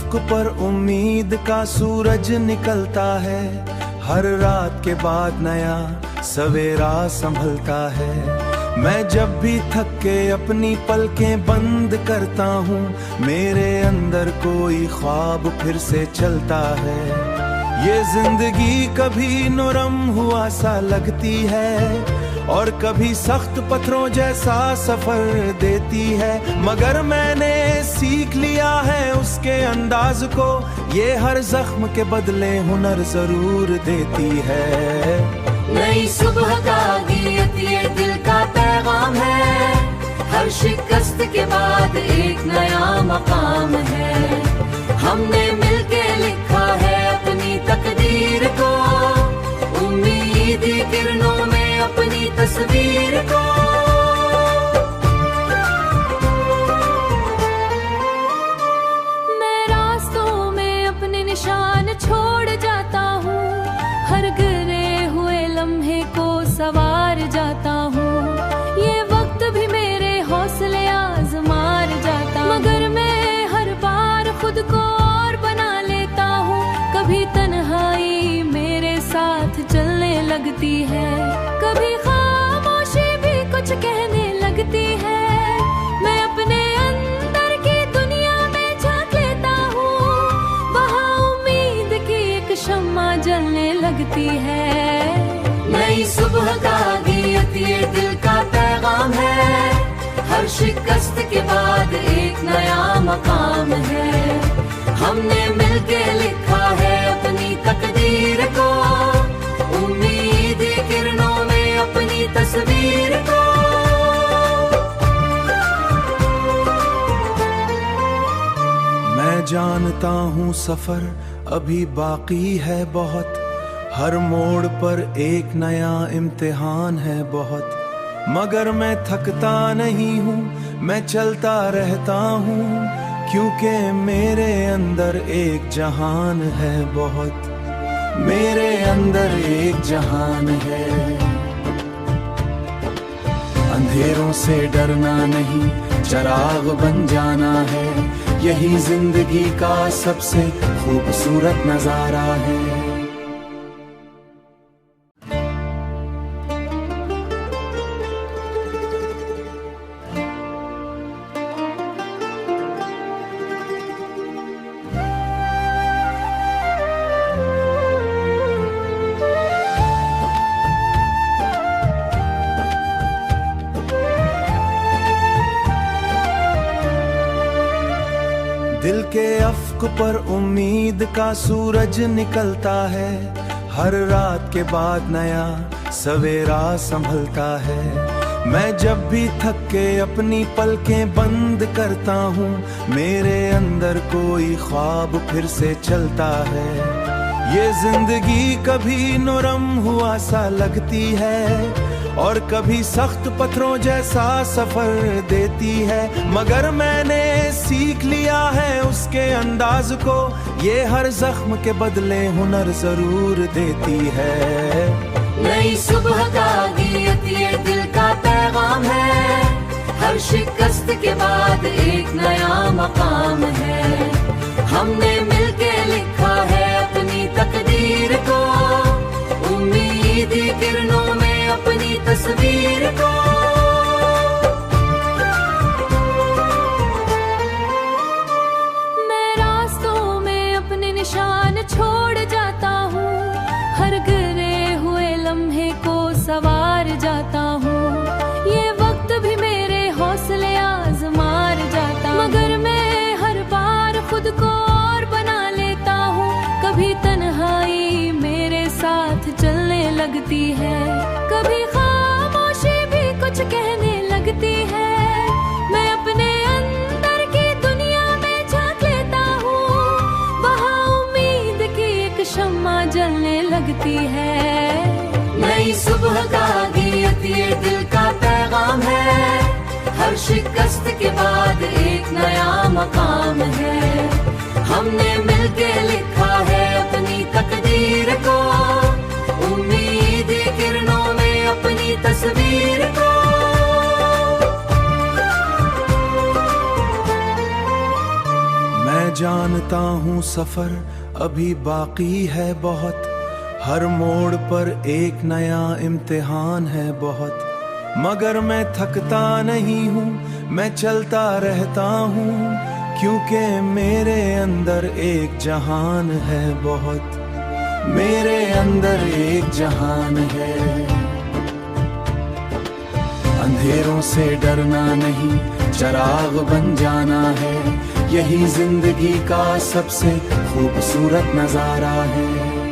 अफ्क पर उम्मीद का सूरज निकलता है, हर रात के बाद नया सवेरा संभलता है। मैं जब भी थक के अपनी पलकें बंद करता हूँ, मेरे अंदर कोई ख्वाब फिर से चलता है। ये जिंदगी कभी नरम हुआ सा लगती है और कभी सख्त पत्थरों जैसा सफर देती है, मगर मैंने सीख लिया है उसके अंदाज को, ये हर जख्म के बदले हुनर जरूर देती है। नई सुबह का गीत ये दिल का पैगाम है, हर शिकस्त के बाद एक नया मकाम है। हमने मिलके लिखा है अपनी तकदीर को, उम्मीद की किरणों में अपनी तस्वीर को। मैं रास्तों में अपने निशान छोड़ जाता हूँ, हर गिरे हुए लम्हे को सवार जाता हूँ। ये वक्त भी मेरे हौसले आजमार जाता, मगर मैं हर बार खुद को और बना लेता हूँ। कभी तन्हाई मेरे साथ चलने लगती है, कभी खामोशी भी कुछ कहने लगती है। मैं अपने अंदर की दुनिया में झांक लेता हूँ, वहाँ उम्मीद की एक शम्मा जलने लगती है। नई सुबह का गीत ये दिल का पैगाम है, हर शिकस्त के बाद एक नया मकाम है। हमने मिलके लिखा है अपनी तकदीर को, उम्मीद की किरणों में अपनी तस्वीर को। मैं जानता हूँ सफर अभी बाकी है बहुत, हर मोड़ पर एक नया इम्तिहान है बहुत, मगर मैं थकता नहीं हूँ, मैं चलता रहता हूँ, क्योंकि मेरे अंदर एक जहान है बहुत, मेरे अंदर एक जहान है। अंधेरों से डरना नहीं, चिराग बन जाना है, यही जिंदगी का सबसे खूबसूरत नजारा है। दिल के अफ्क पर उम्मीद का सूरज निकलता है, हर रात के बाद नया सवेरा संभलता है। मैं जब भी थक के अपनी पलकें बंद करता हूँ, मेरे अंदर कोई ख्वाब फिर से चलता है। ये जिंदगी कभी नरम हुआ सा लगती है और कभी सख्त पत्थरों जैसा सफर देती है, मगर मैंने सीख लिया है उसके अंदाज को, ये हर जख्म के बदले हुनर जरूर देती है। नई सुबह का गीत ये दिल का पैगाम है, हर शिकस्त के बाद एक नया मकाम है। हमने मिलके लिखा है अपनी तकदीर को, उम्मीद की किरणों में अपनी तस्वीर को। मैं रास्तों में अपने निशान छोड़ जाता हूँ, हर गिरे हुए लम्हे को सवार जाता हूँ। ये वक्त भी मेरे हौसले आजमार जाता, मगर मैं हर बार खुद को और बना लेता हूँ। कभी तन्हाई मेरे साथ चलने लगती है, कभी खामोशी भी कुछ कहने लगती है। मैं अपने अंदर की दुनिया में झांक लेता हूँ, वहाँ उम्मीद की एक शम्मा जलने लगती है। नई सुबह का गीत ये दिल का पैगाम है, हर शिकस्त के बाद एक नया मकाम है। हमने मिलके लिखा है अपनी तकदीर को, उम्मीद की किरणों में अपनी तस्वीर को। मैं जानता हूँ सफर अभी बाकी है बहुत, हर मोड़ पर एक नया इम्तिहान है बहुत, मगर मैं थकता नहीं हूँ, मैं चलता रहता हूँ, क्योंकि मेरे अंदर एक जहान है बहुत, मेरे अंदर एक जहान है। अंधेरों से डरना नहीं, चिराग बन जाना है, यही जिंदगी का सबसे खूबसूरत नजारा है।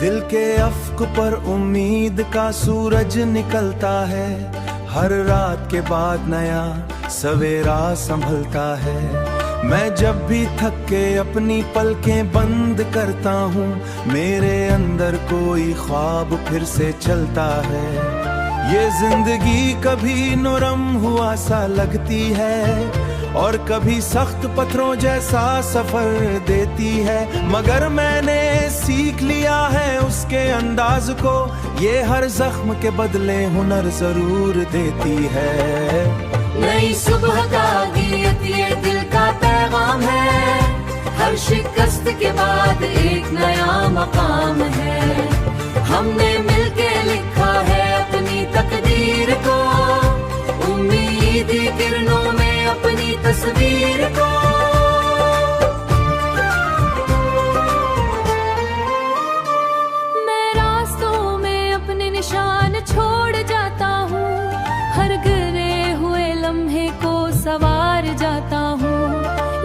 दिल के अफ्क पर उम्मीद का सूरज निकलता है, हर रात के बाद नया सवेरा संभलता है। मैं जब भी थक के अपनी पलकें बंद करता हूँ, मेरे अंदर कोई ख्वाब फिर से चलता है। ये जिंदगी कभी नरम हुआ सा लगती है और कभी सख्त पत्थरों जैसा सफर देती है, मगर मैंने सीख लिया है उसके अंदाज को, ये हर जख्म के बदले हुनर जरूर देती है। नई सुबह का गीत ये दिल का पैगाम है, हर शिकस्त के बाद एक नया मकाम है। हमने मिलके लिखा है अपनी तकदीर को, उम्मीद की किरणों में अपनी तस्वीर को। मैं रास्तों में अपने निशान छोड़ जाता हूँ, हर गिरे हुए लम्हे को सवार जाता हूँ।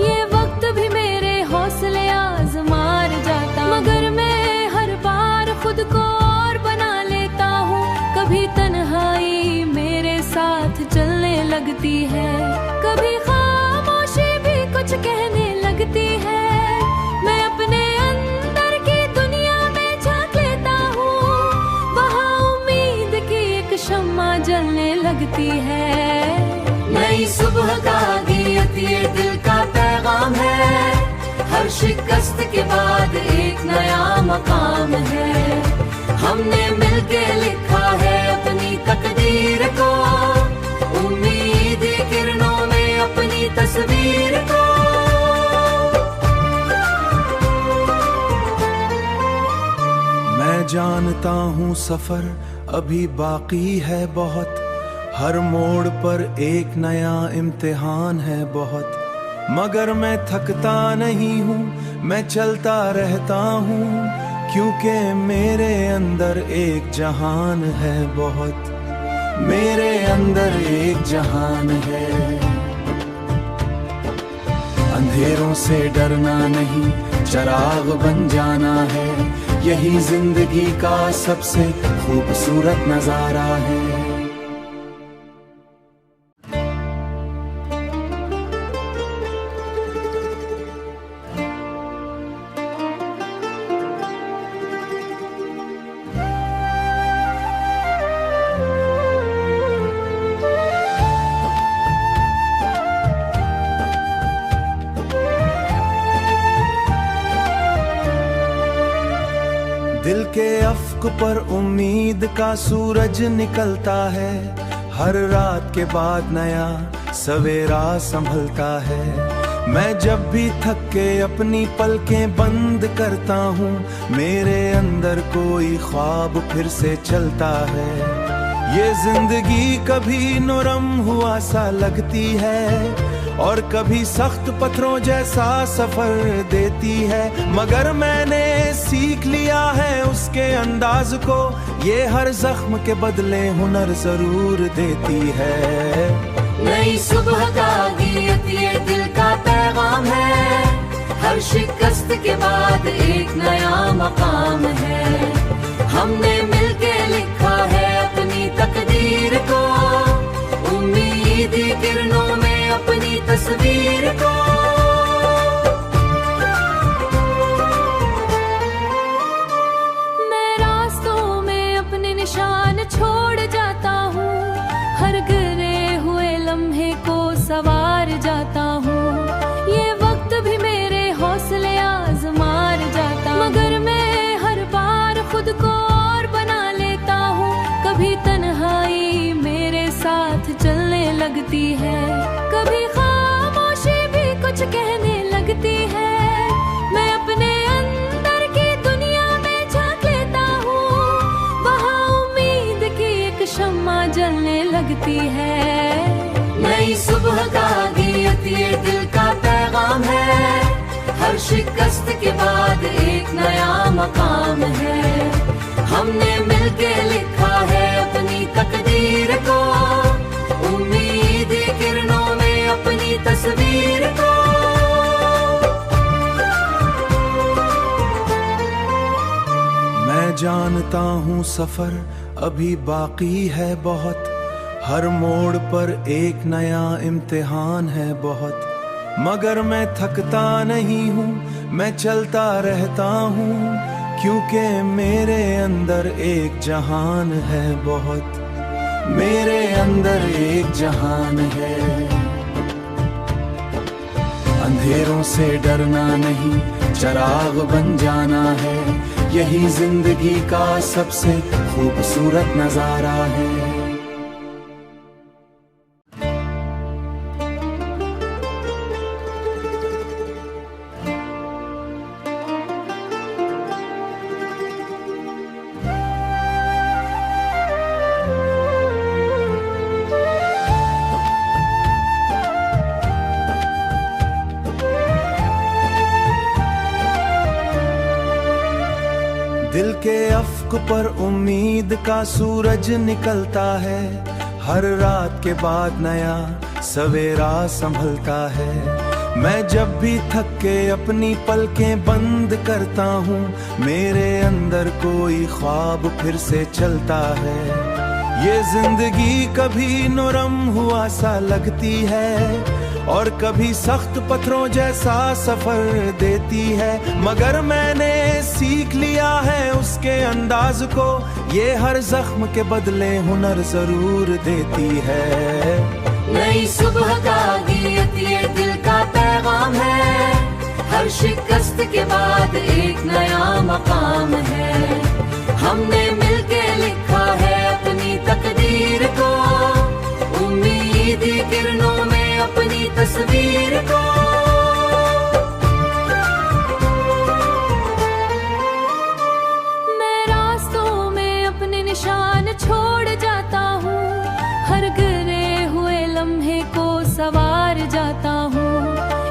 ये वक्त भी मेरे हौसले आजमार जाता, मगर मैं हर बार खुद को और बना लेता हूँ। कभी तन्हाई मेरे साथ चलने लगती है, कभी खामोशी भी कुछ कहने लगती है। मैं अपने अंदर की दुनिया में झांक लेता हूँ, वहाँ उम्मीद की एक शम्मा जलने लगती है। नई सुबह का गीत ये दिल का पैगाम है, हर शिकस्त के बाद एक नया मकाम है। हमने मिलके लिखा है अपनी तकदीर को, उम्मीद की किरणों में अपनी तस्वीर को। मैं जानता हूँ सफर अभी बाकी है बहुत, हर मोड़ पर एक नया इम्तिहान है बहुत, मगर मैं थकता नहीं हूँ, मैं चलता रहता हूँ, क्योंकि मेरे अंदर एक जहान है बहुत, मेरे अंदर एक जहान है। अंधेरों से डरना नहीं, चिराग बन जाना है, यही जिंदगी का सबसे खूबसूरत नजारा है। दिल के अफ्क पर उम्मीद का सूरज निकलता है, हर रात के बाद नया सवेरा संभलता है। मैं जब भी थक के अपनी पलकें बंद करता हूँ, मेरे अंदर कोई ख्वाब फिर से चलता है। ये जिंदगी कभी नरम हुआ सा लगती है और कभी सख्त पत्थरों जैसा सफर देती है, मगर मैंने सीख लिया है उसके अंदाज को, ये हर जख्म के बदले हुनर जरूर देती है। नई सुबह का गीत ये दिल का पैगाम है, हर शिकस्त के बाद एक नया मकाम है। हमने मिलके लिखा है अपनी तकदीर को, उम्मीद की किरणों में अपनी तस्वीर को। मैं सवार जाता हूँ। ये वक्त भी मेरे हौसले आजमार जाता, मगर मैं हर बार खुद को और बना लेता हूँ। कभी तन्हाई मेरे साथ चलने लगती है, कभी खामोशी भी कुछ कहने लगती है। मैं अपने अंदर की दुनिया में झांक लेता हूँ, वहाँ उम्मीद की एक शम्मा जलने लगती है। नई सुबह का आगियत ये दिल का पैगाम है, हर शिकस्त के बाद एक नया मकाम है। हमने मिलके लिखा है अपनी तकदीर को, उम्मीद की किरणों में अपनी तस्वीर को। मैं जानता हूँ सफर अभी बाकी है बहुत, हर मोड़ पर एक नया इम्तिहान है बहुत। मगर मैं थकता नहीं हूँ, मैं चलता रहता हूँ, क्योंकि मेरे अंदर एक जहान है बहुत, मेरे अंदर एक जहान है। अंधेरों से डरना नहीं, चिराग बन जाना है, यही जिंदगी का सबसे खूबसूरत नजारा है। दिल के अफ्क पर उम्मीद का सूरज निकलता है, हर रात के बाद नया सवेरा संभलता है। मैं जब भी थक के अपनी पलकें बंद करता हूँ, मेरे अंदर कोई ख्वाब फिर से चलता है। ये जिंदगी कभी नरम हुआ सा लगती है, और कभी सख्त पत्थरों जैसा सफर देती है, मगर मैंने सीख लिया है उसके अंदाज को, ये हर जख्म के बदले हुनर जरूर देती है। नई सुबह का आगियत ये दिल का पैगाम है, हर शिकस्त के बाद एक नया मकाम है। हमने मिलके लिखा है अपनी तकदीर को, उम्मीद की किरणों में अपनी तस्वीर को। मैं रास्तों में अपने निशान छोड़ जाता हूँ, हर गिरे हुए लम्हे को सवार जाता हूँ।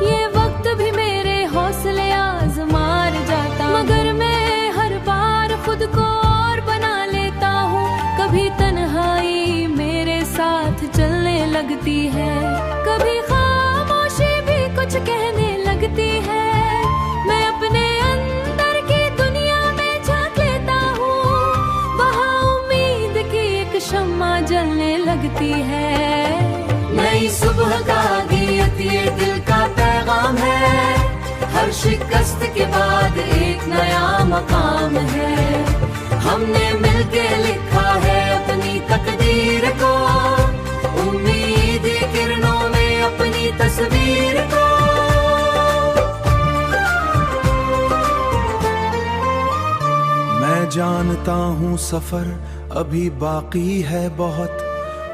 ये वक्त भी मेरे हौसले आजमार जाता, मगर मैं हर बार खुद को और बना लेता हूँ। कभी तन्हाई मेरे साथ चलने लगती है, कभी खामोशी भी कुछ कहने लगती है। मैं अपने अंदर की दुनिया में झांक लेता हूँ, वहाँ उम्मीद की एक शम्मा जलने लगती है। नई सुबह का आगियत ये दिल का पैगाम है, हर शिकस्त के बाद एक नया मकाम है। हमने मिलके लिखा है अपनी तकदीर को, उम्मीद की किरणों में अपनी तस्वीर को। मैं जानता हूँ सफर अभी बाकी है बहुत,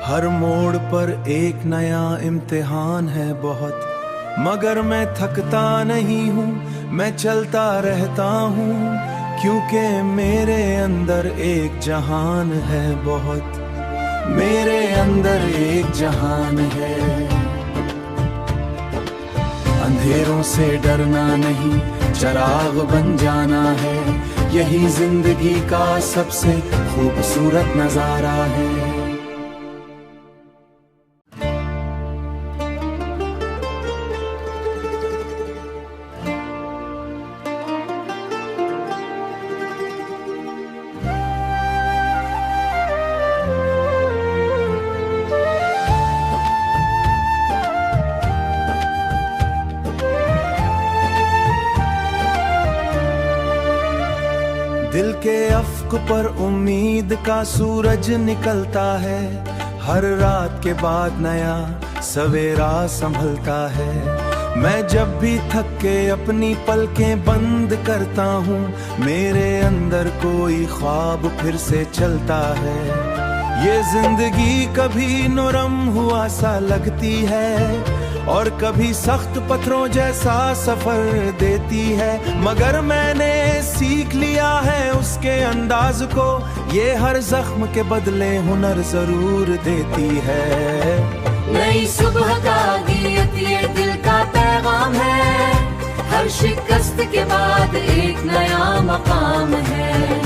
हर मोड़ पर एक नया इम्तिहान है बहुत। मगर मैं थकता नहीं हूँ, मैं चलता रहता हूँ, क्योंकि मेरे अंदर एक जहान है बहुत, मेरे अंदर एक जहान है। अंधेरों से डरना नहीं, चिराग बन जाना है, यही जिंदगी का सबसे खूबसूरत नजारा है। दिल के अफ्क पर उम्मीद का सूरज निकलता है, हर रात के बाद नया सवेरा संभलता है। मैं जब भी थक के अपनी पलकें बंद करता हूँ, मेरे अंदर कोई ख्वाब फिर से चलता है। ये जिंदगी कभी नरम हुआ सा लगती है और कभी सख्त पत्थरों जैसा सफर देती है, मगर मैंने सीख लिया है उसके अंदाज को, ये हर जख्म के बदले हुनर जरूर देती है। नई सुबह का गीत ये दिल का पैगाम है, हर शिकस्त के बाद एक नया मकाम है।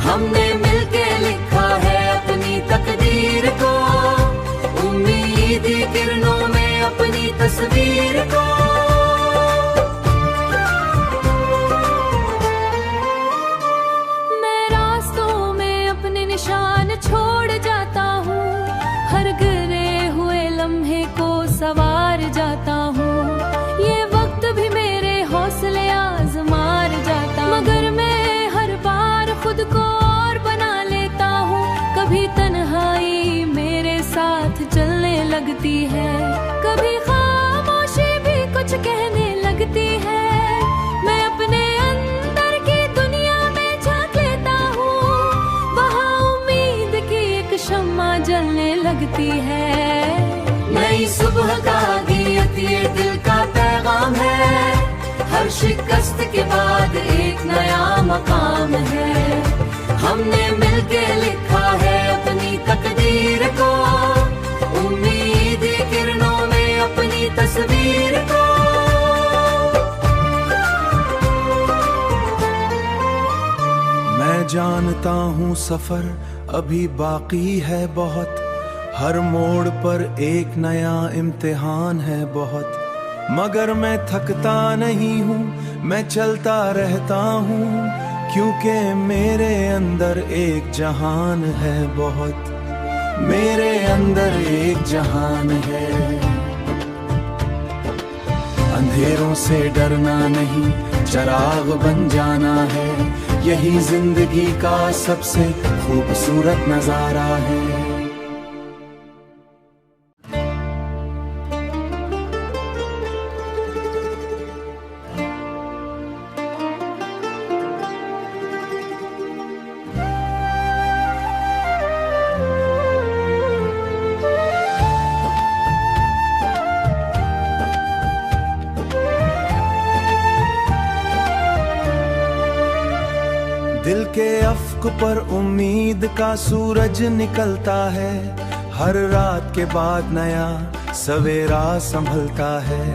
हमने मिलके लिखा है अपनी तकदीर को, उम्मीद की किरणों में अपनी तस्वीर को। मैं रास्तों में अपने निशान छोड़ जाता हूँ, हर गिरे हुए लम्हे को सवार जाता हूँ। ये वक्त भी मेरे हौसले आजमार जाता, मगर मैं हर बार खुद को और बना लेता हूँ। कभी तन्हाई मेरे साथ चलने लगती है, कभी खामोशी भी कुछ कहने लगती है। मैं अपने अंदर की दुनिया में झांक लेता हूँ, वहाँ उम्मीद की एक शम्मा जलने लगती है। नई सुबह का गीत ये दिल का पैगाम है, हर शिकस्त के बाद एक नया मकाम है। हमने मिलके लिखा है अपनी तकदीर को, उम्मीद की किरणों में अपनी तस्वीर को। मैं जानता हूँ सफर अभी बाकी है बहुत, हर मोड़ पर एक नया इम्तिहान है बहुत, मगर मैं थकता नहीं हूँ, मैं चलता रहता हूँ, क्योंकि मेरे अंदर एक जहान है बहुत, मेरे अंदर एक जहान है। अंधेरों से डरना नहीं, चिराग बन जाना है, यही जिंदगी का सबसे खूबसूरत नजारा है। दिल के अफ्क पर उम्मीद का सूरज निकलता है, हर रात के बाद नया सवेरा संभलता है।